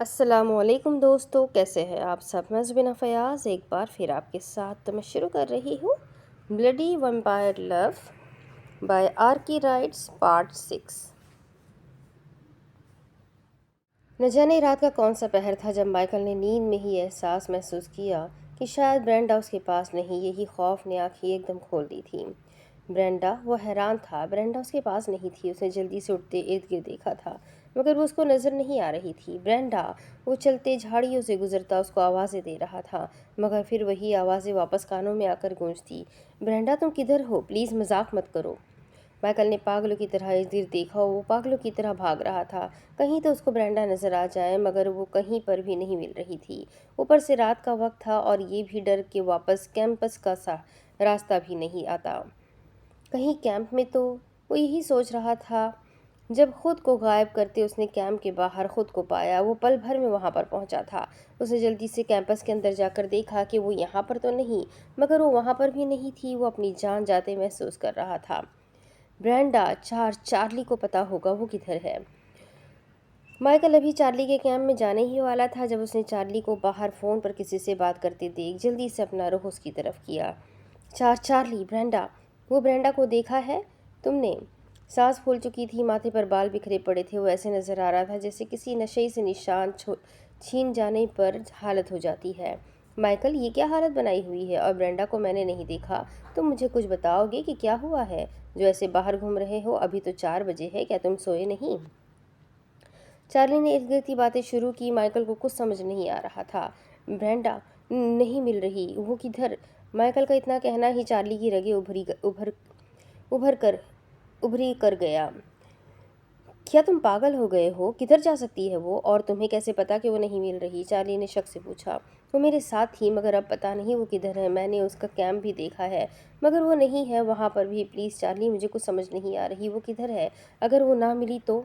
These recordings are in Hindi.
अस्सलामुअलैकुम दोस्तों, कैसे हैं आप सब। मैं ज़ुबीना फ़याज़ एक बार फिर आपके साथ मैं शुरू कर रही हूँ bloody vampire love by Archie writes part 6। न जाने रात का कौन सा पहर था जब माइकल ने नींद में ही एहसास महसूस किया कि शायद ब्रेंडा उसके पास नहीं। यही खौफ ने आँखें एकदम खोल दी थी। ब्रेंडा, वो हैरान था। ब्रेंडा उसके पास नहीं थी। उसने जल्दी से उठते इर्द गिर्द देखा था, मगर वो उसको नज़र नहीं आ रही थी। ब्रेंडा, वो चलते झाड़ियों से गुजरता उसको आवाज़ें दे रहा था, मगर फिर वही आवाज़ें वापस कानों में आकर गूंजती। ब्रेंडा, तुम किधर हो? प्लीज़ मजाक मत करो। माइकल ने पागलों की तरह इस गिर देखा। वो पागलों की तरह भाग रहा था। कहीं तो उसको ब्रेंडा नजर आ जाए, मगर वो कहीं पर भी नहीं मिल रही थी। ऊपर से रात का वक्त था और ये भी डर के वापस कैंपस का सा रास्ता भी नहीं आता कहीं कैंप में। तो वो यही सोच रहा था जब खुद को गायब करते उसने कैंप के बाहर खुद को पाया। वो पल भर में वहां पर पहुंचा था। उसने जल्दी से कैंपस के अंदर जाकर देखा कि वो यहाँ पर तो नहीं, मगर वो वहां पर भी नहीं थी। वो अपनी जान जाते महसूस कर रहा था। ब्रेंडा, चार्ली को पता होगा वो किधर है। माइकल अभी चार्ली के कैंप में जाने ही वाला था जब उसने चार्ली को बाहर फ़ोन पर किसी से बात करते देख जल्दी से अपना रुख उसकी तरफ किया। Charlie, Brenda. वो ब्रेंडा को देखा है तुमने? सांस फूल चुकी थी, माथे पर बाल बिखरे पड़े थे। वो ऐसे नज़र आ रहा था जैसे किसी नशे से निशान छीन जाने पर हालत हो जाती है। माइकल, ये क्या हालत बनाई हुई है? और ब्रेंडा को मैंने नहीं देखा। तुम मुझे कुछ बताओगे कि क्या हुआ है जो ऐसे बाहर घूम रहे हो? अभी तो 4 बजे है, क्या तुम सोए नहीं? चार्ली ने इर्द गिर्द की बातें शुरू की। माइकल को कुछ समझ नहीं आ रहा था। ब्रेंडा नहीं मिल रही, वो किधर? माइकल का इतना कहना ही चार्ली की रगे उभर कर उभरी कर गया। क्या तुम पागल हो गए हो? किधर जा सकती है वो? और तुम्हें कैसे पता कि वो नहीं मिल रही? चार्ली ने शक से पूछा। वो मेरे साथ थी, मगर अब पता नहीं वो किधर है। मैंने उसका कैंप भी देखा है, मगर वो नहीं है वहाँ पर भी। प्लीज़ चार्ली, मुझे कुछ समझ नहीं आ रही, वो किधर है? अगर वो ना मिली तो?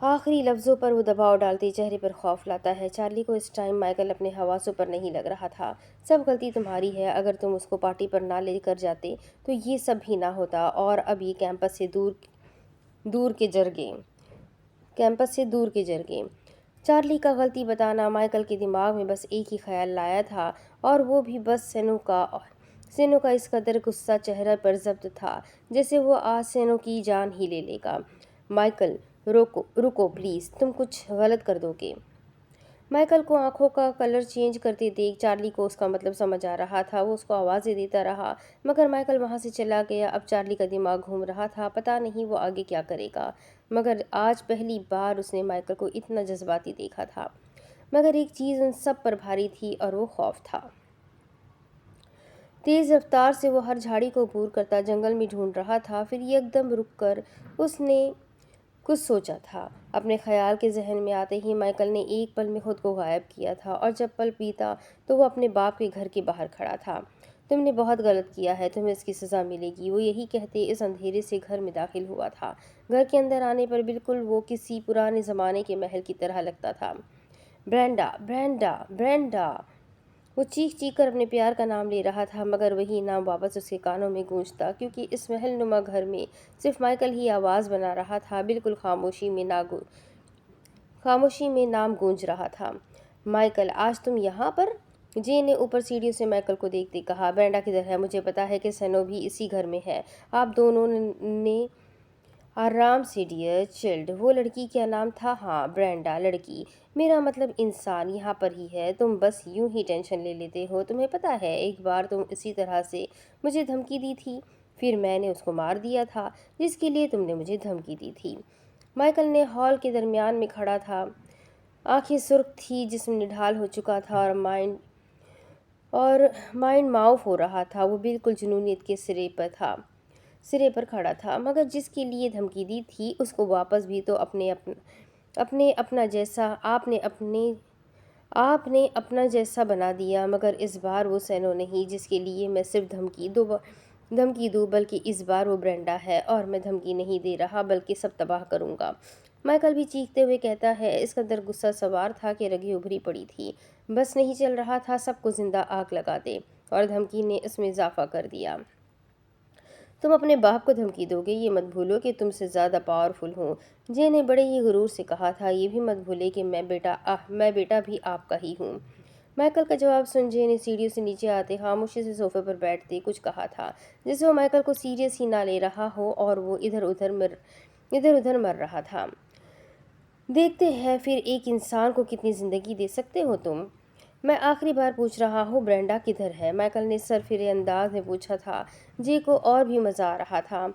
आखिरी लफ्ज़ों पर वो दबाव डालते चेहरे पर खौफ लाता है। चार्ली को इस टाइम माइकल अपने हवासों पर नहीं लग रहा था। सब गलती तुम्हारी है। अगर तुम उसको पार्टी पर ना लेकर जाते तो ये सब भी ना होता, और अब ये दूर के जरगे कैंपस से दूर के जरगे। चार्ली का गलती बताना माइकल के दिमाग में बस एक ही ख्याल लाया था, और वो भी बस सेनो का इस कदर गुस्सा चेहरे पर जब्त था जैसे वो आज सेनो की जान ही ले लेगा। माइकल, रोको रुको प्लीज़, तुम कुछ गलत कर दोगे। माइकल को आंखों का कलर चेंज करते देख चार्ली को उसका मतलब समझ आ रहा था। वो उसको आवाज़ें देता रहा, मगर माइकल वहाँ से चला गया। अब चार्ली का दिमाग घूम रहा था, पता नहीं वो आगे क्या करेगा। मगर आज पहली बार उसने माइकल को इतना जज्बाती देखा था। मगर एक चीज़ उन सब पर भारी थी, और वो खौफ था। तेज रफ्तार से वो हर झाड़ी को घूर करता जंगल में ढूंढ रहा था। फिर एकदम रुक कर उसने कुछ सोचा था। अपने ख्याल के जहन में आते ही माइकल ने एक पल में खुद को गायब किया था, और जब पल बीता तो वो अपने बाप के घर के बाहर खड़ा था। तुमने बहुत गलत किया है, तुम्हें इसकी सज़ा मिलेगी, वो यही कहते इस अंधेरे से घर में दाखिल हुआ था। घर के अंदर आने पर बिल्कुल वो किसी पुराने ज़माने के महल की तरह लगता था। Brenda, Brenda, Brenda. वो चीख चीख कर अपने प्यार का नाम ले रहा था, मगर वही नाम वापस उसके कानों में गूंजता, क्योंकि इस महल नुमा घर में सिर्फ माइकल ही आवाज़ बना रहा था। बिल्कुल खामोशी में नाम गूंज रहा था। माइकल, आज तुम यहाँ पर? जे ने ऊपर सीढ़ियों से माइकल को देखते कहा। ब्रेंडा किधर है? मुझे पता है कि सनो भी इसी घर में है। आप दोनों ने आराम से डियर चिल्ड। वो लड़की, क्या नाम था? हाँ, ब्रेंडा। लड़की, मेरा मतलब इंसान यहाँ पर ही है। तुम बस यूं ही टेंशन ले लेते हो। तुम्हें पता है एक बार तुम इसी तरह से मुझे धमकी दी थी, फिर मैंने उसको मार दिया था जिसके लिए तुमने मुझे धमकी दी थी। माइकल ने हॉल के दरमियान में खड़ा था। आंखें सुर्ख थी, जिस्म निढाल हो चुका था, और माइंड माउफ हो रहा था। वो बिल्कुल जुनूनियत के सिरे पर खड़ा था। मगर जिसके लिए धमकी दी थी उसको वापस भी तो अपने अपना जैसा आपने अपना जैसा बना दिया। मगर इस बार वो सैनो नहीं जिसके लिए मैं सिर्फ धमकी दूँ, बल्कि इस बार वो ब्रेंडा है, और मैं धमकी नहीं दे रहा बल्कि सब तबाह करूँगा। माइकल भी चीखते हुए कहता है। इस कदर गुस्सा सवार था कि रगें उभरी पड़ी थी। बस नहीं चल रहा था सबको जिंदा आग लगा दे, और धमकी ने इसमें इजाफा कर दिया। तुम अपने बाप को धमकी दोगे, ये मत भूलो कि तुमसे ज़्यादा पावरफुल हूँ। जे ने बड़े ही गुरूर से कहा था, ये भी मत भूले कि मैं बेटा भी आपका ही हूँ। माइकल का जवाब सुन जे ने सीढ़ियों से नीचे आते खामोशी से सोफे पर बैठते कुछ कहा था, जिससे वो माइकल को सीरियस ही ना ले रहा हो और वो इधर उधर मर रहा था। देखते हैं फिर एक इंसान को कितनी ज़िंदगी दे सकते हो तुम। मैं आखिरी बार पूछ रहा हूँ, ब्रेंडा किधर है? माइकल ने सरफिरे अंदाज में पूछा था। जे को और भी मज़ा आ रहा था।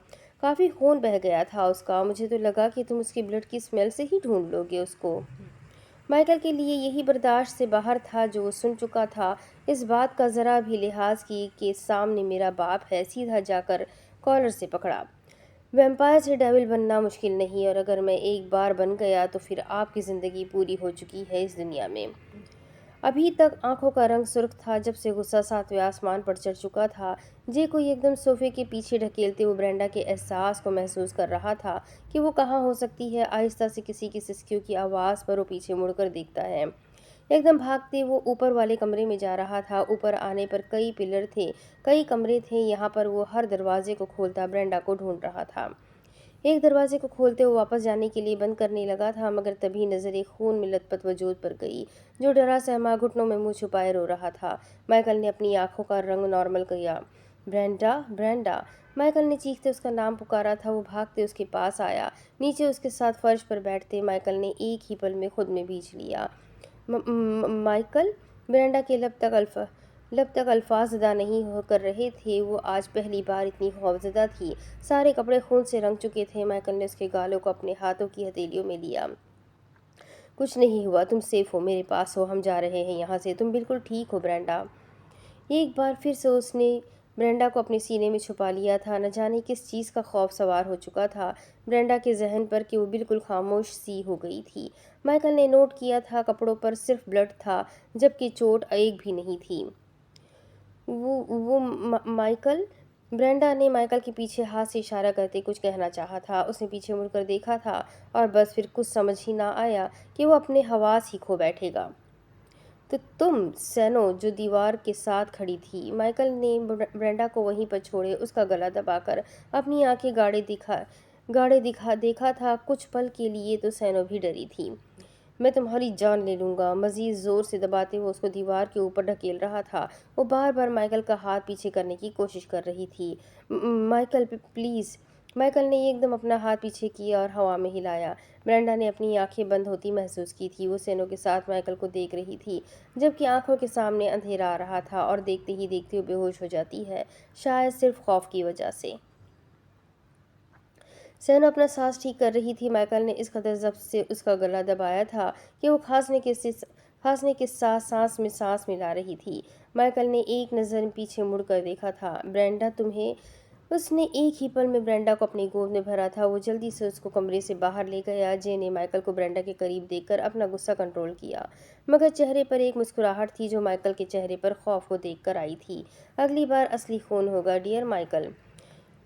काफ़ी खून बह गया था उसका, मुझे तो लगा कि तुम उसकी ब्लड की स्मेल से ही ढूंढ लोगे उसको। माइकल के लिए यही बर्दाश्त से बाहर था जो वो सुन चुका था। इस बात का ज़रा भी लिहाज की कि सामने मेरा बाप है, सीधा जाकर कॉलर से पकड़ा। वैम्पायर से डेविल बनना मुश्किल नहीं, और अगर मैं एक बार बन गया तो फिर आपकी ज़िंदगी पूरी हो चुकी है इस दुनिया में। अभी तक आंखों का रंग सुर्ख था, जब से गुस्सा सातवें आसमान पर चढ़ चुका था। जे को एकदम सोफे के पीछे ढकेलते हुए ब्रेंडा के एहसास को महसूस कर रहा था कि वो कहाँ हो सकती है। आहिस्ता से किसी की सिसकियों की आवाज़ पर वो पीछे मुड़कर देखता है। एकदम भागते वो ऊपर वाले कमरे में जा रहा था। ऊपर आने पर कई पिलर थे, कई कमरे थे। यहाँ पर वो हर दरवाजे को खोलता ब्रेंडा को ढूंढ रहा था। एक दरवाजे को खोलते हुए वापस जाने के लिए बंद करने लगा था, मगर तभी नजर एक खून में लथपथ वजूद पर गई, जो डरा सहमा घुटनों में मुंह छुपाए रो रहा था। माइकल ने अपनी आंखों का रंग नॉर्मल किया। Brenda, Brenda. माइकल ने चीखते उसका नाम पुकारा था। वो भागते उसके पास आया, नीचे उसके साथ फर्श पर बैठते माइकल ने एक ही पल में खुद में भींच लिया। माइकल। ब्रेंडा के लब तक अल्फाज अदा नहीं कर रहे थे। वो आज पहली बार इतनी खौफजदा थी। सारे कपड़े खून से रंग चुके थे। माइकल ने उसके गालों को अपने हाथों की हथेलियों में लिया। कुछ नहीं हुआ, तुम सेफ हो, मेरे पास हो, हम जा रहे हैं यहाँ से, तुम बिल्कुल ठीक हो ब्रेंडा। एक बार फिर से उसने ब्रेंडा को अपने सीने में छुपा लिया था। न जाने किस चीज़ का खौफ सवार हो चुका था ब्रेंडा के जहन पर कि वो बिल्कुल खामोश सी हो गई थी। माइकल ने नोट किया था, कपड़ों पर सिर्फ ब्लड था, जबकि चोट एक भी नहीं थी। माइकल। ब्रेंडा ने माइकल के पीछे हाथ से इशारा करते कुछ कहना चाहा था। उसने पीछे मुड़कर देखा था, और बस फिर कुछ समझ ही ना आया कि वो अपने हवास ही खो बैठेगा। तो तुम सैनो, जो दीवार के साथ खड़ी थी। माइकल ने ब्रेंडा को वहीं पर छोड़े उसका गला दबाकर अपनी आंखें गाड़े दिखा देखा था। कुछ पल के लिए तो सैनो भी डरी थी। मैं तुम्हारी जान ले लूंगा, मजीद जोर से दबाते हुए उसको दीवार के ऊपर ढकेल रहा था। वो बार बार माइकल का हाथ पीछे करने की कोशिश कर रही थी। Michael please. माइकल ने एकदम अपना हाथ पीछे किया और हवा में हिलाया। ब्रेंडा ने अपनी आंखें बंद होती महसूस की थी। वो सेनो के साथ माइकल को देख रही थी, जबकि आंखों के सामने अंधेरा आ रहा था, और देखते ही देखते वो बेहोश हो जाती है, शायद सिर्फ खौफ की वजह से। सेनो अपना सांस ठीक कर रही थी। माइकल ने इस कदर जब्त से उसका गला दबाया था कि वो खांसने के साथ सांस में सांस मिला रही थी। माइकल ने एक नज़र पीछे मुड़कर देखा था। ब्रेंडा तुम्हें। उसने एक ही पल में ब्रेंडा को अपनी गोद में भरा था। वो जल्दी से उसको कमरे से बाहर ले गया। जे ने माइकल को ब्रेंडा के करीब देखकर अपना गुस्सा कंट्रोल किया, मगर चेहरे पर एक मुस्कुराहट थी जो माइकल के चेहरे पर खौफ को देखकर आई थी। अगली बार असली खून होगा डियर माइकल,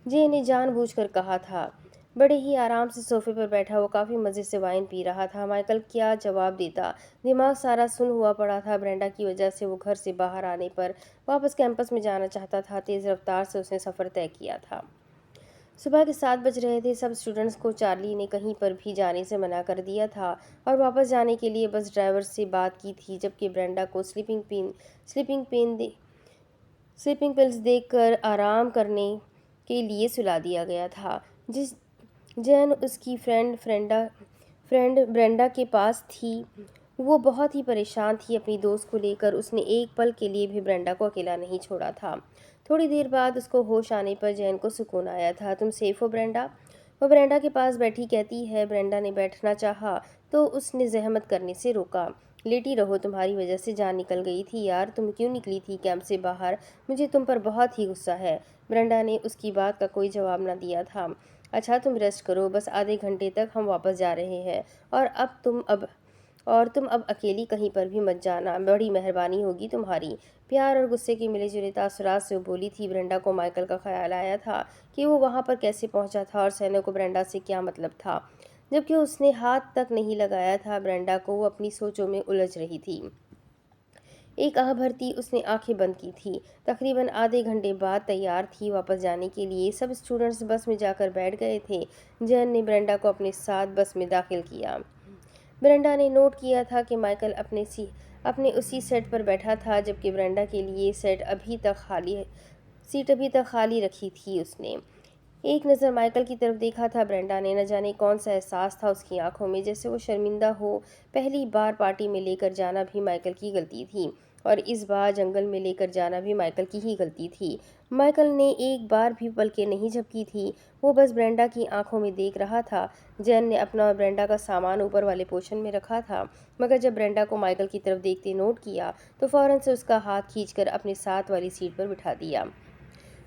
जे ने जानबूझकर कहा था। बड़े ही आराम से सोफे पर बैठा वो काफ़ी मज़े से वाइन पी रहा था। माइकल क्या जवाब देता, दिमाग सारा सुन हुआ पड़ा था। ब्रेंडा की वजह से वो घर से बाहर आने पर वापस कैंपस में जाना चाहता था। तेज़ रफ्तार से उसने सफ़र तय किया था। सुबह के 7 बज रहे थे। सब स्टूडेंट्स को चार्ली ने कहीं पर भी जाने से मना कर दिया था, और वापस जाने के लिए बस ड्राइवर से बात की थी, जबकि ब्रेंडा को स्लीपिंग पेन दे स्लीपिंग पिल्स देकर आराम करने के लिए सुला दिया गया था। जिस जैन उसकी फ्रेंड ब्रेंडा के पास थी, वो बहुत ही परेशान थी अपनी दोस्त को लेकर। उसने एक पल के लिए भी ब्रेंडा को अकेला नहीं छोड़ा था। थोड़ी देर बाद उसको होश आने पर जैन को सुकून आया था। तुम सेफ हो ब्रेंडा? वो ब्रेंडा के पास बैठी कहती है। ब्रेंडा ने बैठना चाहा तो उसने जहमत करने से रोका। लेटी रहो, तुम्हारी वजह से जान निकल गई थी यार। तुम क्यों निकली थी कैंप से बाहर? मुझे तुम पर बहुत ही गुस्सा है। ब्रेंडा ने उसकी बात का कोई जवाब न दिया था। अच्छा तुम रेस्ट करो, बस आधे घंटे तक हम वापस जा रहे हैं, और तुम अब अकेली कहीं पर भी मत जाना, बड़ी मेहरबानी होगी तुम्हारी। प्यार और गुस्से के मिले जुले तासुरात से वो बोली थी। ब्रेंडा को माइकल का ख्याल आया था कि वो वहाँ पर कैसे पहुँचा था, और सैनो को ब्रेंडा से क्या मतलब था, जबकि उसने हाथ तक नहीं लगाया था। ब्रेंडा को वो अपनी सोचों में उलझ रही थी। एक आह भरती उसने आंखें बंद की थी। तकरीबन आधे घंटे बाद तैयार थी वापस जाने के लिए। सब स्टूडेंट्स बस में जाकर बैठ गए थे। जैन ने ब्रेंडा को अपने साथ बस में दाखिल किया। ब्रेंडा ने नोट किया था कि माइकल अपने उसी सेट पर बैठा था, जबकि ब्रेंडा के लिए सीट अभी तक खाली रखी थी। उसने एक नज़र माइकल की तरफ देखा था। ब्रेंडा ने न जाने कौन सा एहसास था उसकी आंखों में, जैसे वो शर्मिंदा हो। पहली बार पार्टी में लेकर जाना भी माइकल की गलती थी, और इस बार जंगल में लेकर जाना भी माइकल की ही गलती थी। माइकल ने एक बार भी पलकें नहीं झपकी थी। वो बस ब्रेंडा की आंखों में देख रहा था। जैन ने अपना और ब्रेंडा का सामान ऊपर वाले पोर्शन में रखा था, मगर जब ब्रेंडा को माइकल की तरफ देखते नोट किया तो फौरन से उसका हाथ खींचकर अपने साथ वाली सीट पर बिठा दिया,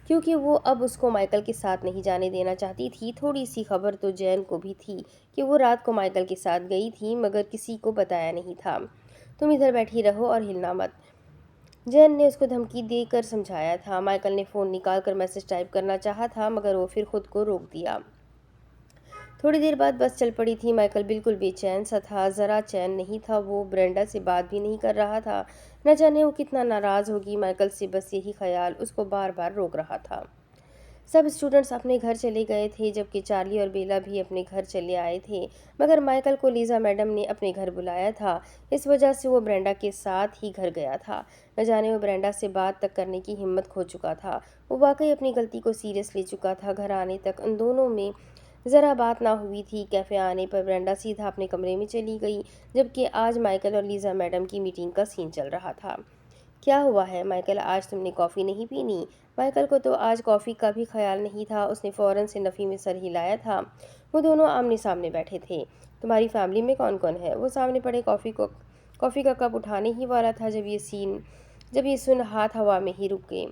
क्योंकि वो अब उसको माइकल के साथ नहीं जाने देना चाहती थी। थोड़ी सी खबर तो जैन को भी थी कि वो रात को माइकल के साथ गई थी, मगर किसी को बताया नहीं था। तुम इधर बैठी रहो और हिलना मत, जैन ने उसको धमकी देकर समझाया था। माइकल ने फ़ोन निकालकर मैसेज टाइप करना चाहा था, मगर वो फिर खुद को रोक दिया। थोड़ी देर बाद बस चल पड़ी थी। माइकल बिल्कुल बेचैन सा था, ज़रा चैन नहीं था। वो ब्रेंडा से बात भी नहीं कर रहा था। न जाने वो कितना नाराज़ होगी माइकल से, बस यही ख्याल उसको बार बार रोक रहा था। सब स्टूडेंट्स अपने घर चले गए थे, जबकि चार्ली और बेला भी अपने घर चले आए थे। मगर माइकल को लीजा मैडम ने अपने घर बुलाया था। इस वजह से वो ब्रेंडा के साथ ही घर गया था। न जाने वो ब्रेंडा से बात तक करने की हिम्मत खो चुका था। वो वाकई अपनी गलती को सीरियस ले चुका था। घर आने तक उन दोनों में ज़रा बात ना हुई थी। कैफ़े आने पर ब्रेंडा सीधा अपने कमरे में चली गई, जबकि आज माइकल और लीजा मैडम की मीटिंग का सीन चल रहा था। क्या हुआ है माइकल, आज तुमने कॉफ़ी नहीं पीनी? माइकल को तो आज कॉफ़ी का भी ख्याल नहीं था। उसने फ़ौरन से नफ़ी में सर हिलाया था। वो दोनों आमने सामने बैठे थे। तुम्हारी फैमिली में कौन कौन है? वो सामने पड़े कॉफ़ी का कप उठाने ही वाला था जब ये सुन हाथ हवा में ही रुक गए।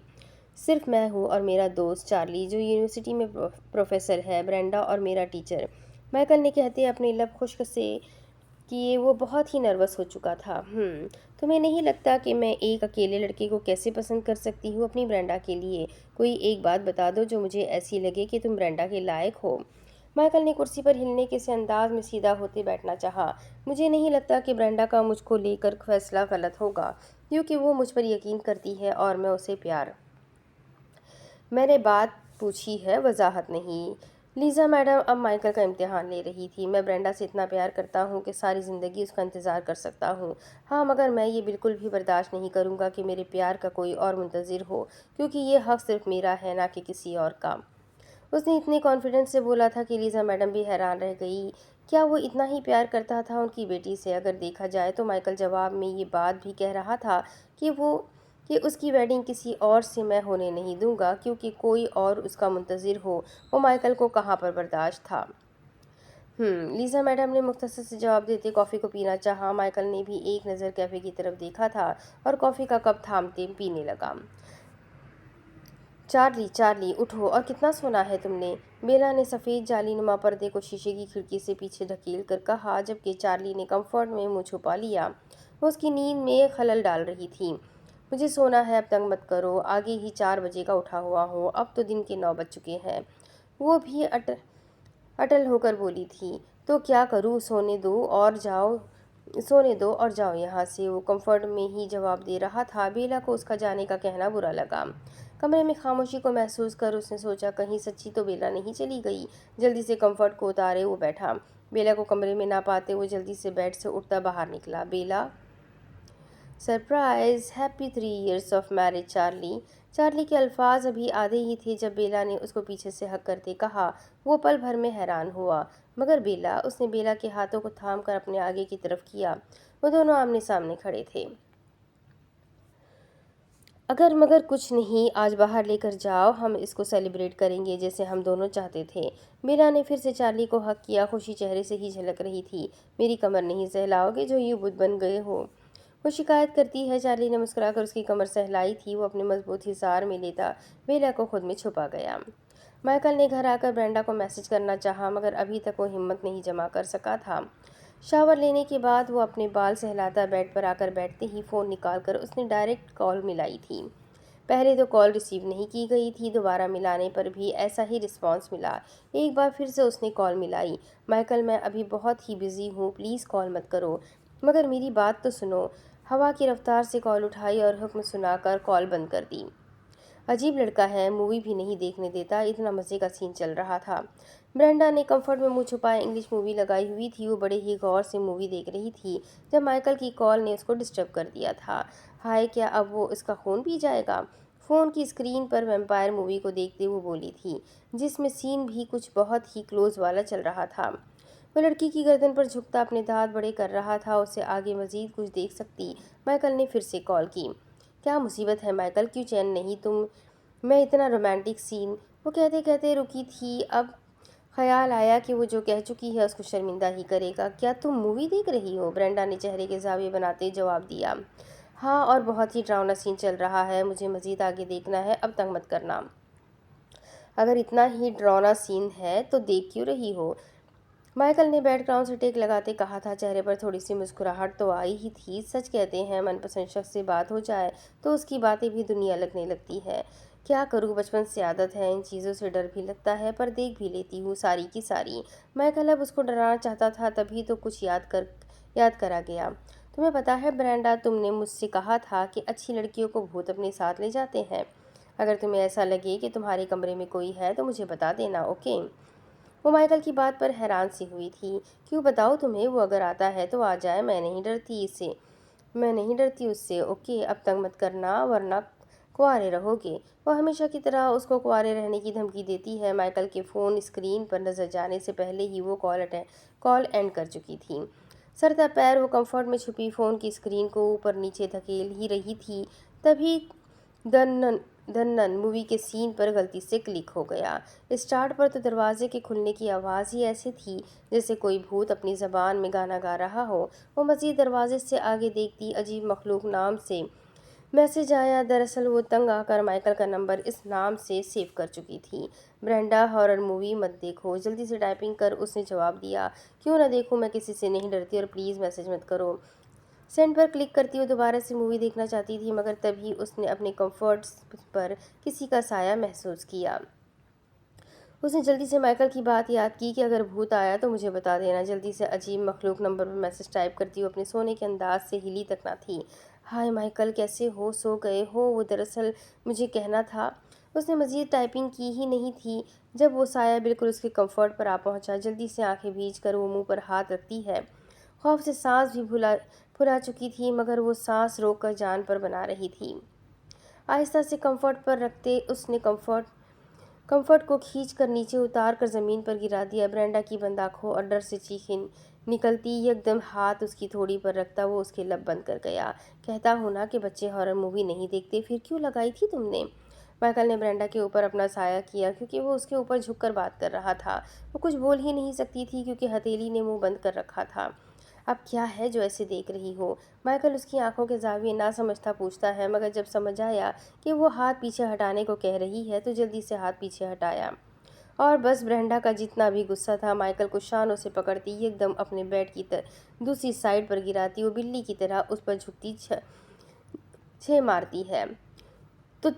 सिर्फ मैं हूँ और मेरा दोस्त चार्ली, जो यूनिवर्सिटी में प्रोफेसर है, ब्रेंडा और मेरा टीचर। माइकल ने कहते अपने लब खुश्क से कि वो बहुत ही नर्वस हो चुका था। तुम्हें नहीं लगता कि मैं एक अकेले लड़के को कैसे पसंद कर सकती हूँ अपनी ब्रेंडा के लिए? कोई एक बात बता दो जो मुझे ऐसी लगे कि तुम ब्रेंडा के लायक हो। माइकल ने कुर्सी पर हिलने के से अंदाज में सीधा होते बैठना चाहा। मुझे नहीं लगता कि ब्रेंडा का मुझको लेकर फैसला गलत होगा, क्योंकि वो मुझ पर यकीन करती है और मैं उसे प्यार। मैंने बात पूछी है, वजाहत नहीं। लीज़ा मैडम अब माइकल का इम्तिहान ले रही थी। मैं ब्रेंडा से इतना प्यार करता हूँ कि सारी ज़िंदगी उसका इंतज़ार कर सकता हूँ। हाँ, मगर मैं ये बिल्कुल भी बर्दाश्त नहीं करूँगा कि मेरे प्यार का कोई और मुंतज़िर हो, क्योंकि ये हक़ सिर्फ मेरा है, ना कि किसी और का। उसने इतने कॉन्फिडेंस से बोला था कि लीज़ा मैडम भी हैरान रह गई। क्या वो इतना ही प्यार करता था उनकी बेटी से? अगर देखा जाए तो माइकल जवाब में ये बात भी कह रहा था कि उसकी वेडिंग किसी और से मैं होने नहीं दूंगा, क्योंकि कोई और उसका मुंतज़िर हो। वो माइकल को कहाँ पर बर्दाश्त था। लीज़ा मैडम ने मुख्तसर से जवाब देते कॉफ़ी को पीना चाहा। माइकल ने भी एक नज़र कैफ़े की तरफ देखा था और कॉफ़ी का कप थामते पीने लगा। चार्ली, चार्ली, उठो, और कितना सोना है तुमने? बेला ने सफ़ेद जालीनुमा पर्दे को शीशे की खिड़की से पीछे ढकेल कर कहा, जबकि चार्ली ने कंफर्ट में मुँह छुपा लिया। वो उसकी नींद में खलल डाल रही थी। मुझे सोना है, अब तंग मत करो। आगे ही 4 बजे का उठा हुआ हूँ, अब तो दिन के 9 बज चुके हैं। वो भी अटल होकर बोली थी। तो क्या करूँ, सोने दो और जाओ यहाँ से। वो कंफर्ट में ही जवाब दे रहा था। बेला को उसका जाने का कहना बुरा लगा। कमरे में खामोशी को महसूस कर उसने सोचा, कहीं सच्ची तो बेला नहीं चली गई। जल्दी से कंफर्ट को उतारे वो बैठा। बेला को कमरे में ना पाते वो जल्दी से बेड से उठता बाहर निकला। Bella, surprise, happy 3 years of marriage Charlie. Charlie के अल्फाज अभी आधे ही थे जब बेला ने उसको पीछे से हक करते कहा। वो पल भर में हैरान हुआ। मगर बेला, उसने बेला के हाथों को थाम कर अपने आगे की तरफ किया। वो दोनों आमने सामने खड़े थे। अगर मगर कुछ नहीं, आज बाहर लेकर जाओ, हम इसको सेलिब्रेट करेंगे जैसे हम दोनों चाहते थे। बेला ने फिर से चार्ली को हक किया। खुशी चेहरे से ही झलक रही थी। मेरी कमर नहीं सहलाओगे जो यूं बुद्ध बन गए हो? वो शिकायत करती है। चार्ली ने मुस्कुराकर उसकी कमर सहलाई थी। वो अपने मजबूत हिसार में लेता बेला को खुद में छुपा गया। माइकल ने घर आकर ब्रेंडा को मैसेज करना चाहा, मगर अभी तक वो हिम्मत नहीं जमा कर सका था। शावर लेने के बाद वो अपने बाल सहलाता बेड पर आकर बैठते ही फ़ोन निकालकर उसने डायरेक्ट कॉल मिलाई थी। पहले तो कॉल रिसीव नहीं की गई थी, दोबारा मिलाने पर भी ऐसा ही रिस्पांस मिला। एक बार फिर से उसने कॉल मिलाई। माइकल, मैं अभी बहुत ही बिज़ी हूँ, प्लीज़ कॉल मत करो। मगर मेरी बात तो सुनो। हवा की रफ्तार से कॉल उठाई और हुक्म सुनाकर कॉल बंद कर दी। अजीब लड़का है, मूवी भी नहीं देखने देता। इतना मज़े का सीन चल रहा था। ब्रेंडा ने कंफर्ट में मुंह छुपाए इंग्लिश मूवी लगाई हुई थी। वो बड़े ही गौर से मूवी देख रही थी जब माइकल की कॉल ने उसको डिस्टर्ब कर दिया था। हाय, क्या अब वो इसका खून पी जाएगा? फ़ोन की स्क्रीन पर वैम्पायर मूवी को देखते हुए बोली थी, जिसमें सीन भी कुछ बहुत ही क्लोज वाला चल रहा था। वो लड़की की गर्दन पर झुकता अपने दांत बड़े कर रहा था। उससे आगे मजीद कुछ देख सकती। माइकल ने फिर से कॉल की। क्या मुसीबत है माइकल, क्यों चैन नहीं तुम? मैं इतना रोमांटिक सीन। वो कहते कहते रुकी थी। अब ख्याल आया कि वो जो कह चुकी है उसको शर्मिंदा ही करेगा। क्या तुम मूवी देख रही हो? ब्रेंडा ने चेहरे के जाविये बनाते जवाब दिया। हाँ, और बहुत ही डरावना सीन चल रहा है। मुझे मजीद आगे देखना है, अब तंग मत करना। अगर इतना ही डरावना सीन है तो देख क्यों रही हो? माइकल ने बैकग्राउंड से टेक लगाते कहा था। चेहरे पर थोड़ी सी मुस्कुराहट तो आई ही थी। सच कहते हैं, मनपसंद शख्स से बात हो जाए तो उसकी बातें भी दुनिया लगने लगती है। क्या करूँ, बचपन से आदत है। इन चीज़ों से डर भी लगता है पर देख भी लेती हूँ सारी की सारी। माइकल अब उसको डराना चाहता था, तभी तो कुछ याद करा गया। तुम्हें पता है ब्रेंडा, तुमने मुझसे कहा था कि अच्छी लड़कियों को भूत अपने साथ ले जाते हैं। अगर तुम्हें ऐसा लगे कि तुम्हारे कमरे में कोई है तो मुझे बता देना, ओके? वो माइकल की बात पर हैरान सी हुई थी। क्यों बताओ तुम्हें? वो अगर आता है तो आ जाए, मैं नहीं डरती उससे। ओके, अब तंग मत करना वरना कुंवारे रहोगे। वो हमेशा की तरह उसको कुंवारे रहने की धमकी देती है। माइकल के फ़ोन स्क्रीन पर नजर जाने से पहले ही वो कॉल एंड कर चुकी थी। सरता पैर वो कंफर्ट में छुपी फ़ोन की स्क्रीन को ऊपर नीचे धकेल ही रही थी। तभी धन्नन धन्नन मूवी के सीन पर गलती से क्लिक हो गया। स्टार्ट पर तो दरवाजे के खुलने की आवाज़ ही ऐसी थी जैसे कोई भूत अपनी ज़बान में गाना गा रहा हो। वो मज़ीद दरवाजे से आगे देखती। अजीब मखलूक नाम से मैसेज आया। दरअसल वो तंग आकर माइकल का नंबर इस नाम से सेव कर चुकी थी। ब्रेंडा, हॉरर मूवी मत देखो, जल्दी से टाइपिंग कर। उसने जवाब दिया। क्यों ना देखूं, मैं किसी से नहीं डरती, और प्लीज़ मैसेज मत करो। सेंड पर क्लिक करती हुई दोबारा से मूवी देखना चाहती थी, मगर तभी उसने अपने कंफर्ट्स पर किसी का साया महसूस किया। उसने जल्दी से माइकल की बात याद की कि अगर भूत आया तो मुझे बता देना। जल्दी से अजीब मखलूक नंबर पर मैसेज टाइप करती हुई अपने सोने के अंदाज से हिली तक ना थी। हाय माइकल, कैसे हो? सो गए हो? वो दरअसल मुझे कहना था। उसने मज़ीद टाइपिंग की ही नहीं थी जब वो साया बिल्कुल उसके कंफर्ट पर आ पहुंचा। जल्दी से आंखें भींच कर वो मुंह पर हाथ रखती है। खौफ से सांस भी फुला चुकी थी, मगर वो सांस रोककर जान पर बना रही थी। आहिस्ता से कंफर्ट पर रखते उसने कंफर्ट को खींच कर नीचे उतार कर ज़मीन पर गिरा दिया। ब्रेंडा की बंद आंखों और डर से चीखें निकलती। एकदम हाथ उसकी थोड़ी पर रखता वो उसके लब बंद कर गया। कहता हो ना कि बच्चे हॉरर मूवी नहीं देखते, फिर क्यों लगाई थी तुमने? माइकल ने ब्रेंडा के ऊपर अपना साया किया क्योंकि वो उसके ऊपर झुककर बात कर रहा था। वो कुछ बोल ही नहीं सकती थी क्योंकि हथेली ने मुंह बंद कर रखा था। अब क्या है जो ऐसे देख रही हो? माइकल उसकी आंखों के ज़ाविये ना समझता पूछता है, मगर जब समझ आया कि वो हाथ पीछे हटाने को कह रही है तो जल्दी से हाथ पीछे हटाया। और बस ब्रेंडा का जितना भी गुस्सा था माइकल को शानों से पकड़ती एकदम अपने बेड की दूसरी साइड पर गिराती। वो बिल्ली की तरह उस पर झुकती छे मारती है। तो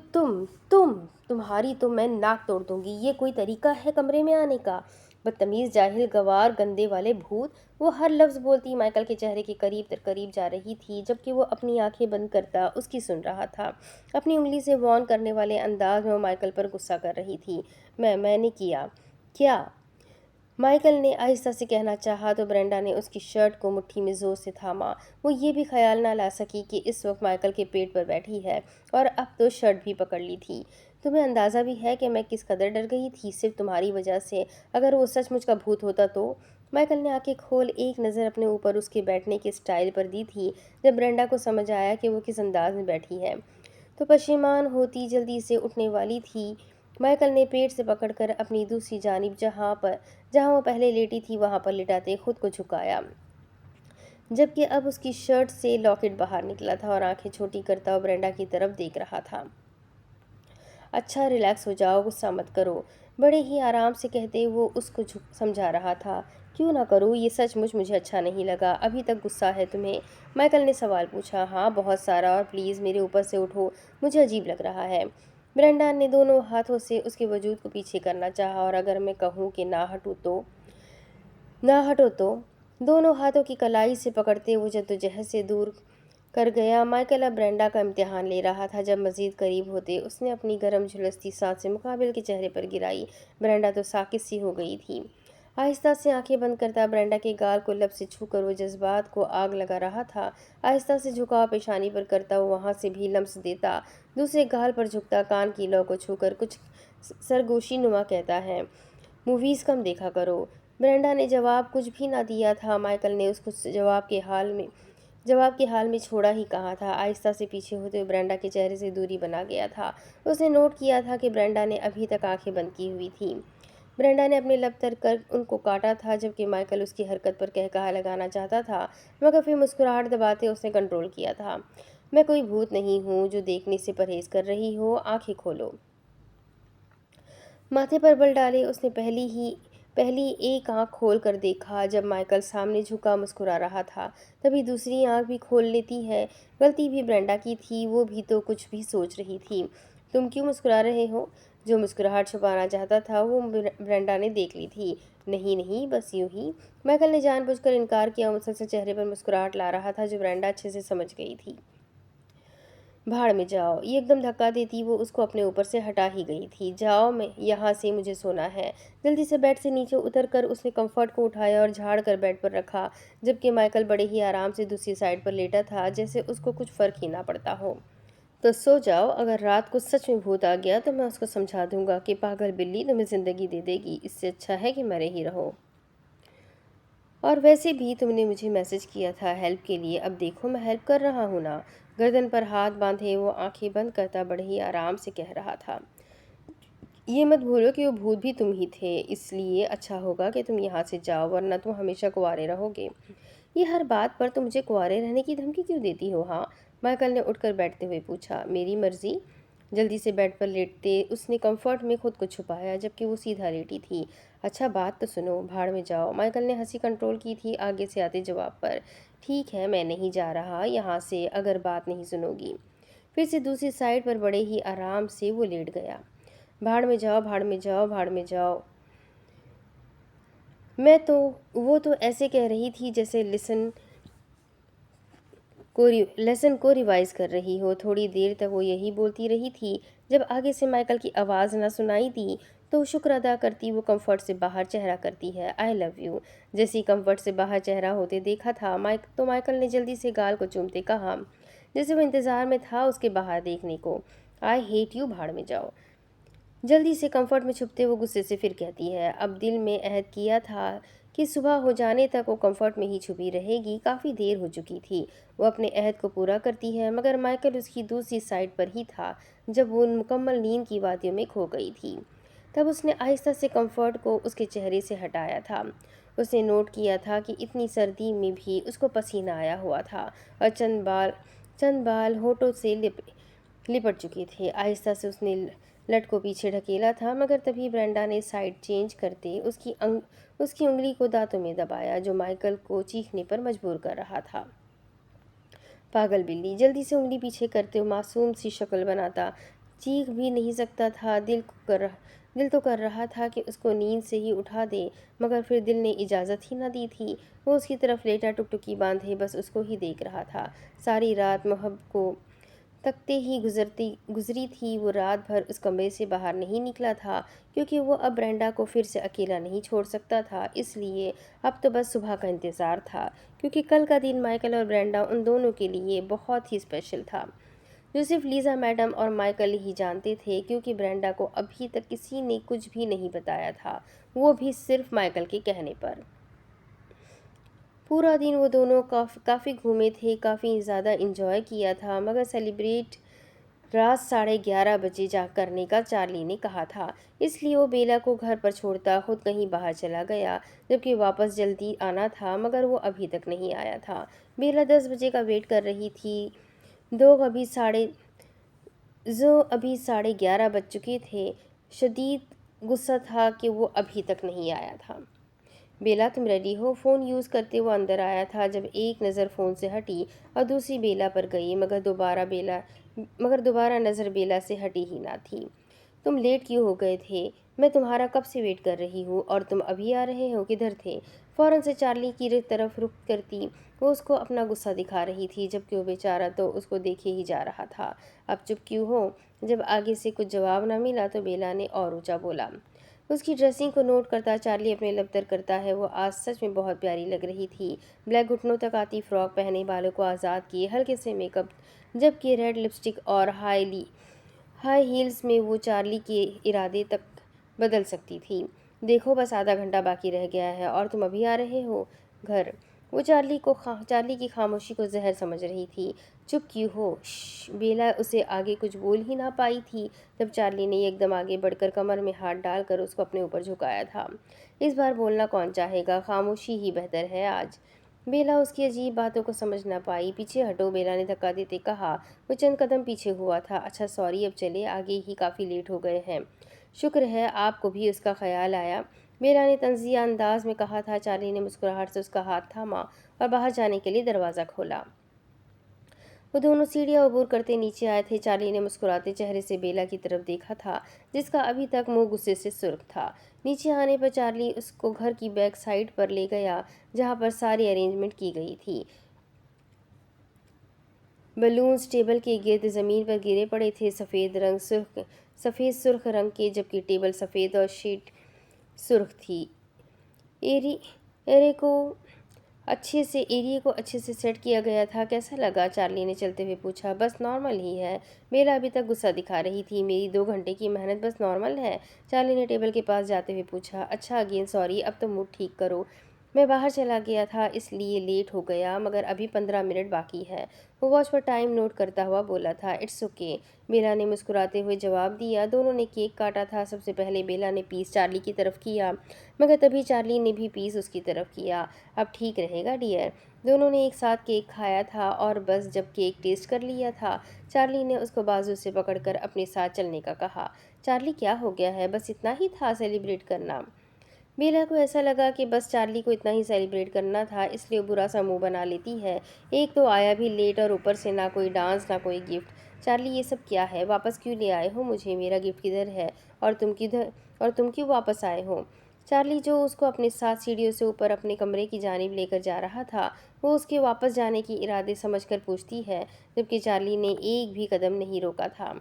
तुम्हारी तो मैं नाक तोड़ दूंगी। ये कोई तरीका है कमरे में आने का? बदतमीज, जाहिल, गवार, गंदे वाले भूत। वो हर लफ्ज़ बोलती माइकल के चेहरे के करीब तर करीब जा रही थी, जबकि वो अपनी आंखें बंद करता उसकी सुन रहा था। अपनी उंगली से वॉर्न करने वाले अंदाज में वो माइकल पर गुस्सा कर रही थी। मैंने किया क्या? माइकल ने आहिस्ता से कहना चाहा तो ब्रेंडा ने उसकी शर्ट को मुट्ठी में जोर से थामा। वो ये भी ख्याल ना ला सकी कि इस वक्त माइकल के पेट पर बैठी है और अब तो शर्ट भी पकड़ ली थी। तुम्हें अंदाज़ा भी है कि मैं किस कदर डर गई थी, सिर्फ तुम्हारी वजह से। अगर वो सचमुच का भूत होता तो? माइकल ने आंखें खोल एक नज़र अपने ऊपर उसके बैठने के स्टाइल पर दी थी। जब ब्रेंडा को समझ आया कि वो किस अंदाज में बैठी है तो पशेमान होती जल्दी से उठने वाली थी। माइकल ने पेट से पकड़कर अपनी दूसरी जानिब जहाँ वो पहले लेटी थी वहाँ पर लिटाते खुद को झुकाया, जबकि अब उसकी शर्ट से लॉकेट बाहर निकला था और आंखें छोटी करता हुआ ब्रेंडा की तरफ देख रहा था। अच्छा, रिलैक्स हो जाओ, गुस्सा मत करो, बड़े ही आराम से कहते वो उसको समझा रहा था। क्यों ना करूँ, ये सचमुच मुझे अच्छा नहीं लगा। अभी तक गुस्सा है तुम्हें? माइकल ने सवाल पूछा। हाँ, बहुत सारा, और प्लीज़ मेरे ऊपर से उठो, मुझे अजीब लग रहा है। ब्रेंडा ने दोनों हाथों से उसके वजूद को पीछे करना चाहा। और अगर मैं कहूँ कि ना हटो तो? दोनों हाथों की कलाई से पकड़ते वो जद्दोजहद से दूर कर गया। माइकल अब ब्रेंडा का इम्तिहान ले रहा था। जब मज़ीद करीब होते उसने अपनी गर्म झुलसती सांसें मुकाबिल के चेहरे पर गिराई। ब्रेंडा तो साकित सी हो गई थी। आहिस्ता से आंखें बंद करता ब्रेंडा के गाल को लब से छूकर वो जज्बात को आग लगा रहा था। आहिस्ता से झुकाव पेशानी पर करता वो वहाँ से भी लम्स देता। दूसरे गाल पर झुकता कान की लौ को छूकर कुछ सरगोशी नुमा कहता है, मूवीज़ कम देखा करो। ब्रेंडा ने जवाब कुछ भी ना दिया था। माइकल ने उसको जवाब के हाल में छोड़ा ही कहा था। आहिस्ता से पीछे होते हुए ब्रेंडा के चेहरे से दूरी बना गया था। उसने नोट किया था कि ब्रेंडा ने अभी तक आंखें बंद की हुई थी। ब्रेंडा ने अपने लब तर कर उनको काटा था, जबकि माइकल उसकी हरकत पर कहकहा लगाना चाहता था, मगर फिर मुस्कुराहट दबाते उसने कंट्रोल किया था। मैं कोई भूत नहीं हूँ जो देखने से परहेज कर रही हो। आंखें खोलो। माथे पर बल डाले उसने पहली एक आंख खोल कर देखा। जब माइकल सामने झुका मुस्कुरा रहा था, तभी दूसरी आंख भी खोल लेती है। गलती भी ब्रेंडा की थी, वो भी तो कुछ भी सोच रही थी। तुम क्यों मुस्कुरा रहे हो? जो मुस्कुराहट छुपाना चाहता था वो ब्रेंडा ने देख ली थी। नहीं नहीं, बस यूं ही। माइकल ने जानबूझकर इनकार किया। मुसलसल चेहरे पर मुस्कुराहट ला रहा था जो ब्रेंडा अच्छे से समझ गई थी। भाड़ में जाओ। ये एकदम धक्का देती वो उसको अपने ऊपर से हटा ही गई थी। जाओ, मैं यहाँ से, मुझे सोना है। जल्दी से बेड से नीचे उतर कर उसने कंफर्ट को उठाया और झाड़ कर बेड पर रखा, जबकि माइकल बड़े ही आराम से दूसरी साइड पर लेटा था, जैसे उसको कुछ फर्क ही ना पड़ता हो। तो सो जाओ। अगर रात को सच में भूत आ गया तो मैं उसको समझा दूंगा कि पागल बिल्ली तुम्हें ज़िंदगी दे देगी। इससे अच्छा है कि मरे ही रहो। और वैसे भी तुमने मुझे मैसेज किया था हेल्प के लिए। अब देखो मैं हेल्प कर रहा हूँ ना। गर्दन पर हाथ बांधे वो आंखें बंद करता बड़े ही आराम से कह रहा था, ये मत भूलो कि वो भूत भी तुम ही थे। इसलिए अच्छा होगा कि तुम यहाँ से जाओ, वरना तुम हमेशा कुंवारे रहोगे। ये हर बात पर तुम मुझे कुंवारे रहने की धमकी क्यों देती हो? हाँ, माइकल ने उठकर बैठते हुए पूछा। मेरी मर्जी। जल्दी से बेड पर लेटते उसने कंफर्ट में खुद को छुपाया, जबकि वो सीधा लेटी थी। अच्छा बात तो सुनो। भाड़ में जाओ। माइकल ने हंसी कंट्रोल की थी आगे से आते जवाब पर। ठीक है, मैं नहीं जा रहा यहाँ से अगर बात नहीं सुनोगी। फिर से दूसरी साइड पर बड़े ही आराम से वो लेट गया। भाड़ में जाओ, भाड़ में जाओ, भाड़ में जाओ। मैं तो वो तो ऐसे कह रही थी जैसे लेसन को रिवाइज कर रही हो। थोड़ी देर तक वो यही बोलती रही थी। जब आगे से माइकल की आवाज़ न सुनाई दी तो शुक्र अदा करती वो कंफर्ट से बाहर चेहरा करती है, आई लव यू। जैसे ही कंफर्ट से बाहर चेहरा होते देखा था माइकल ने जल्दी से गाल को चूमते कहा, जैसे वो इंतज़ार में था उसके बाहर देखने को, आई हेट यू। भाड़ में जाओ। जल्दी से कंफर्ट में छुपते वो गुस्से से फिर कहती है, अब दिल में अहद किया था कि सुबह हो जाने तक वो कंफर्ट में ही छुपी रहेगी। काफ़ी देर हो चुकी थी। वो अपने अहद को पूरा करती है, मगर माइकल उसकी दूसरी साइड पर ही था जब वो मुकम्मल नींद की वादियों में खो गई थी। तब उसने आहिस्ता से कंफर्ट को उसके चेहरे से हटाया था। उसने नोट किया था कि इतनी सर्दी में भी उसको पसीना आया हुआ था और चंद बाल होठों से लिपट चुके थे। आहिस्ता से उसने लट को पीछे ढकेला था, मगर तभी ब्रेंडा ने साइड चेंज करते उसकी उंगली को दांतों में दबाया, जो माइकल को चीखने पर मजबूर कर रहा था। पागल बिल्ली। जल्दी से उंगली पीछे करते हुए मासूम सी शक्ल बनाता। चीख भी नहीं सकता था। दिल तो कर रहा था कि उसको नींद से ही उठा दे, मगर फिर दिल ने इजाज़त ही ना दी थी। वो उसकी तरफ लेटा टुकटुकी बांधे बस उसको ही देख रहा था। सारी रात मोहब्बत को तकते ही गुजरी थी। वो रात भर उस कमरे से बाहर नहीं निकला था, क्योंकि वो अब ब्रेंडा को फिर से अकेला नहीं छोड़ सकता था। इसलिए अब तो बस सुबह का इंतज़ार था, क्योंकि कल का दिन माइकल और ब्रेंडा उन दोनों के लिए बहुत ही स्पेशल था, जो सिर्फ लीज़ा मैडम और माइकल ही जानते थे, क्योंकि ब्रेंडा को अभी तक किसी ने कुछ भी नहीं बताया था, वो भी सिर्फ माइकल के कहने पर। पूरा दिन वो दोनों काफ़ी घूमे थे, काफ़ी ज़्यादा इंजॉय किया था, मगर सेलिब्रेट रात 11:30 बजे जा करने का चार्ली ने कहा था। इसलिए वो बेला को घर पर छोड़ता खुद कहीं बाहर चला गया, जबकि वापस जल्दी आना था, मगर वो अभी तक नहीं आया था। बेला 10 बजे का वेट कर रही थी। दो अभी साढ़े जो अभी 11:30 बज चुके थे। शदीद गुस्सा था कि वो अभी तक नहीं आया था। बेला, तुम रेडी हो? फ़ोन यूज़ करते हुए अंदर आया था। जब एक नज़र फ़ोन से हटी और दूसरी बेला पर गई, मगर दोबारा नज़र बेला से हटी ही ना थी। तुम लेट क्यों हो गए थे? मैं तुम्हारा कब से वेट कर रही हूँ और तुम अभी आ रहे हो? किधर थे? फ़ौरन से चार्ली की तरफ रुख करती वो उसको अपना गुस्सा दिखा रही थी, जबकि वो बेचारा तो उसको देखे ही जा रहा था। अब चुप क्यों हो? जब आगे से कुछ जवाब न मिला तो बेला ने और ऊंचा बोला। उसकी ड्रेसिंग को नोट करता चार्ली अपने लबतर करता है। वो आज सच में बहुत प्यारी लग रही थी। ब्लैक घुटनों तक आती फ्रॉक पहने, बालों को आज़ाद किए, हल्के से मेकअप, जबकि रेड लिपस्टिक और हाई हील्स में वो चार्ली के इरादे तक बदल सकती थी। देखो, बस आधा घंटा बाकी रह गया है और तुम अभी आ रहे हो घर। वो चार्ली की खामोशी को जहर समझ रही थी। चुप क्यों हो? बेला उसे आगे कुछ बोल ही ना पाई थी तब चार्ली ने एकदम आगे बढ़कर कमर में हाथ डालकर उसको अपने ऊपर झुकाया था। इस बार बोलना कौन चाहेगा? खामोशी ही बेहतर है आज। बेला उसकी अजीब बातों को समझ ना पाई। पीछे हटो, बेला ने धक्का देते कहा। वो चंद कदम पीछे हुआ था। अच्छा सॉरी, अब चले, आगे ही काफ़ी लेट हो गए हैं। शुक्र है आपको भी उसका ख्याल आया, बेला ने तंज़िया अंदाज में कहा था। चार्ली ने मुस्कुराहट से उसका हाथ थामा और बाहर जाने के लिए दरवाज़ा खोला। वो दोनों सीढ़ियाँ अबूर करते नीचे आए थे। चार्ली ने मुस्कुराते चेहरे से बेला की तरफ देखा था, जिसका अभी तक मुंह गुस्से से सुर्ख था। नीचे आने पर चार्ली उसको घर की बैक साइड पर ले गया, जहाँ पर सारी अरेंजमेंट की गई थी। बलून्स टेबल के गिर्द ज़मीन पर गिरे पड़े थे, सफ़ेद सुर्ख रंग के, जबकि टेबल सफ़ेद और शीट सुर्ख थी। एरी एरे को एरिया को अच्छे से सेट किया गया था। कैसा लगा? चार्ली ने चलते हुए पूछा। बस नॉर्मल ही है। बेला अभी तक गुस्सा दिखा रही थी। मेरी 2 घंटे की मेहनत बस नॉर्मल है? चार्ली ने टेबल के पास जाते हुए पूछा। अच्छा, अगेन सॉरी, अब तो मूड ठीक करो। मैं बाहर चला गया था इसलिए लेट हो गया, मगर अभी 15 मिनट बाकी है। वो वॉच पर टाइम नोट करता हुआ बोला था। इट्स ओके, बेला ने मुस्कुराते हुए जवाब दिया। दोनों ने केक काटा था। सबसे पहले बेला ने पीस चार्ली की तरफ किया, मगर तभी चार्ली ने भी पीस उसकी तरफ किया। अब ठीक रहेगा डियर। दोनों ने एक साथ केक खाया था और बस जब केक टेस्ट कर लिया था, चार्ली ने उसको बाजू से पकड़कर अपने साथ चलने का कहा। चार्ली, क्या हो गया है? बस इतना ही था सेलिब्रेट करना? बेला को ऐसा लगा कि बस चार्ली को इतना ही सेलिब्रेट करना था, इसलिए वो बुरा सा मुंह बना लेती है। एक तो आया भी लेट और ऊपर से ना कोई डांस ना कोई गिफ्ट। चार्ली, ये सब क्या है? वापस क्यों ले आए हो मुझे? मेरा गिफ्ट किधर है? और तुम क्यों वापस आए हो? चार्ली, जो उसको अपने साथ सीढ़ियों से ऊपर अपने कमरे की जानिब लेकर जा रहा था, वो उसके वापस जाने की इरादे समझकर पूछती है, जबकि चार्ली ने एक भी कदम नहीं रोका था।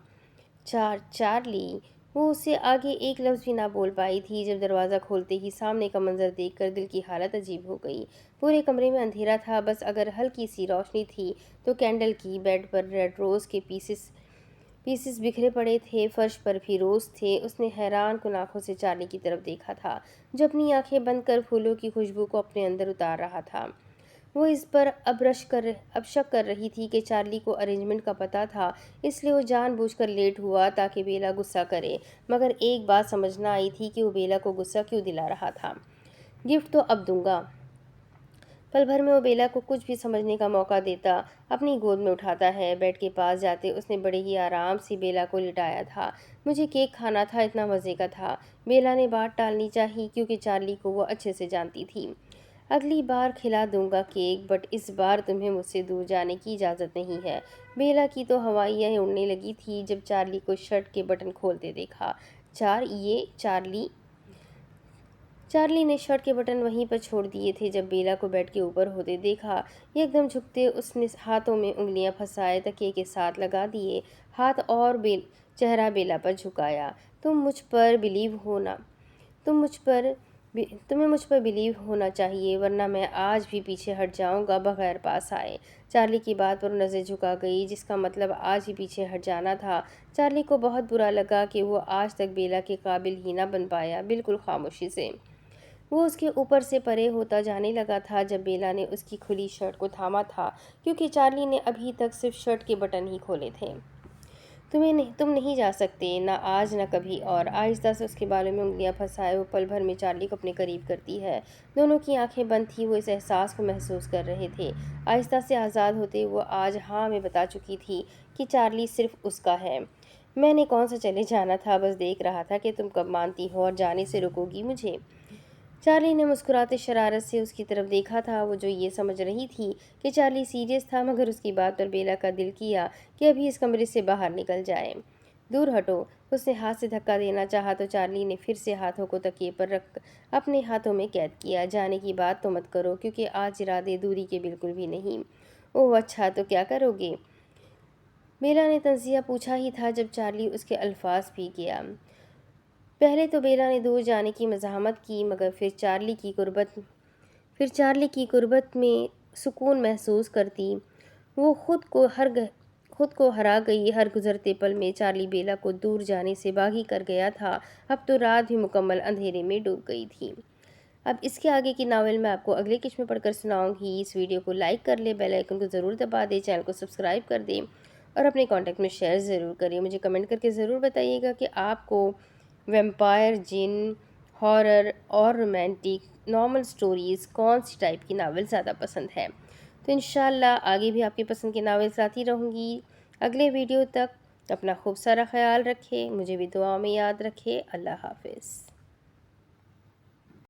चार्ली, वो उससे आगे एक लफ्ज़ भी ना बोल पाई थी जब दरवाज़ा खोलते ही सामने का मंजर देखकर दिल की हालत अजीब हो गई। पूरे कमरे में अंधेरा था, बस अगर हल्की सी रोशनी थी तो कैंडल की। बेड पर रेड रोज़ के पीसेस पीसेस बिखरे पड़े थे, फर्श पर भी रोज़ थे। उसने हैरान कुन आंखों से चार्ली की तरफ देखा था, जो अपनी आंखें बंद कर फूलों की खुशबू को अपने अंदर उतार रहा था। वो इस पर अब शक कर रही थी कि चार्ली को अरेंजमेंट का पता था, इसलिए वो जानबूझकर लेट हुआ ताकि बेला गुस्सा करे। मगर एक बात समझ न आई थी कि वो बेला को गुस्सा क्यों दिला रहा था। गिफ्ट तो अब दूंगा। पल भर में वो बेला को कुछ भी समझने का मौका देता अपनी गोद में उठाता है। बेड के पास जाते उसने बड़े ही आराम से बेला को लिटाया था। मुझे केक खाना था, इतना मज़े का था। बेला ने बात टालनी चाहिए, क्योंकि चार्ली को वो अच्छे से जानती थी। अगली बार खिला दूंगा केक, बट इस बार तुम्हें मुझसे दूर जाने की इजाज़त नहीं है। बेला की तो हवाइयाँ उड़ने लगी थी जब चार्ली को शर्ट के बटन खोलते देखा। चार्ली ने शर्ट के बटन वहीं पर छोड़ दिए थे जब बेला को बेड के ऊपर होते देखा। एकदम झुकते उसने हाथों में उंगलियां फंसाए तकिए के साथ लगा दिए, हाथ और चेहरा बेला पर झुकाया। तुम मुझ पर बिलीव होना तुम मुझ पर तुम्हें मुझ पर बिलीव होना चाहिए, वरना मैं आज भी पीछे हट जाऊंगा बगैर पास आए। चार्ली की बात पर नज़र झुका गई, जिसका मतलब आज ही पीछे हट जाना था। चार्ली को बहुत बुरा लगा कि वो आज तक बेला के काबिल ही ना बन पाया। बिल्कुल खामोशी से वो उसके ऊपर से परे होता जाने लगा था जब बेला ने उसकी खुली शर्ट को थामा था, क्योंकि चार्ली ने अभी तक सिर्फ शर्ट के बटन ही खोले थे। तुम नहीं जा सकते, ना आज ना कभी। और आहिस्ता से उसके बालों में उंगलियां फंसाए वो पल भर में चार्ली को अपने करीब करती है। दोनों की आंखें बंद थी, वो इस एहसास को महसूस कर रहे थे। आहिस्ता से आज़ाद होते वो आज हाँ में बता चुकी थी कि चार्ली सिर्फ उसका है। मैंने कौन सा चले जाना था, बस देख रहा था कि तुम कब मानती हो और जाने से रोकोगी मुझे। चार्ली ने मुस्कुराते शरारत से उसकी तरफ देखा था। वो जो ये समझ रही थी कि चार्ली सीरियस था, मगर उसकी बात पर बेला का दिल किया कि अभी इस कमरे से बाहर निकल जाए। दूर हटो। उसने हाथ से धक्का देना चाहा तो चार्ली ने फिर से हाथों को तकिए पर रख अपने हाथों में कैद किया। जाने की बात तो मत करो, क्योंकि आज इरादे दूरी के बिल्कुल भी नहीं। ओह अच्छा, तो क्या करोगे? बेला ने तंजिया पूछा ही था जब चार्ली उसके अल्फाज पी गया। पहले तो बेला ने दूर जाने की मज़ाहमत की, मगर फिर चार्ली की गुर्बत में सुकून महसूस करती। वो खुद को हरा गई। हर गुजरते पल में चार्ली बेला को दूर जाने से बागी कर गया था। अब तो रात भी मुकम्मल अंधेरे में डूब गई थी। अब इसके आगे की नावल मैं आपको अगले किस्त में पढ़कर सुनाऊंगी। इस वीडियो को लाइक कर ले, बेल आइकन को ज़रूर दबा दें, चैनल को सब्सक्राइब कर दें और अपने कॉन्टैक्ट में शेयर ज़रूर करिए। मुझे कमेंट करके ज़रूर बताइएगा कि आपको वैम्पायर, जिन, हॉरर और रोमांटिक नॉर्मल स्टोरीज़ कौन सी टाइप की नावल ज़्यादा पसंद है। तो इंशाल्लाह आगे भी आपकी पसंद की नावल्स आती रहूँगी। अगले वीडियो तक अपना खूब सारा ख्याल रखें, मुझे भी दुआ में याद रखें। अल्लाह हाफ़िज़।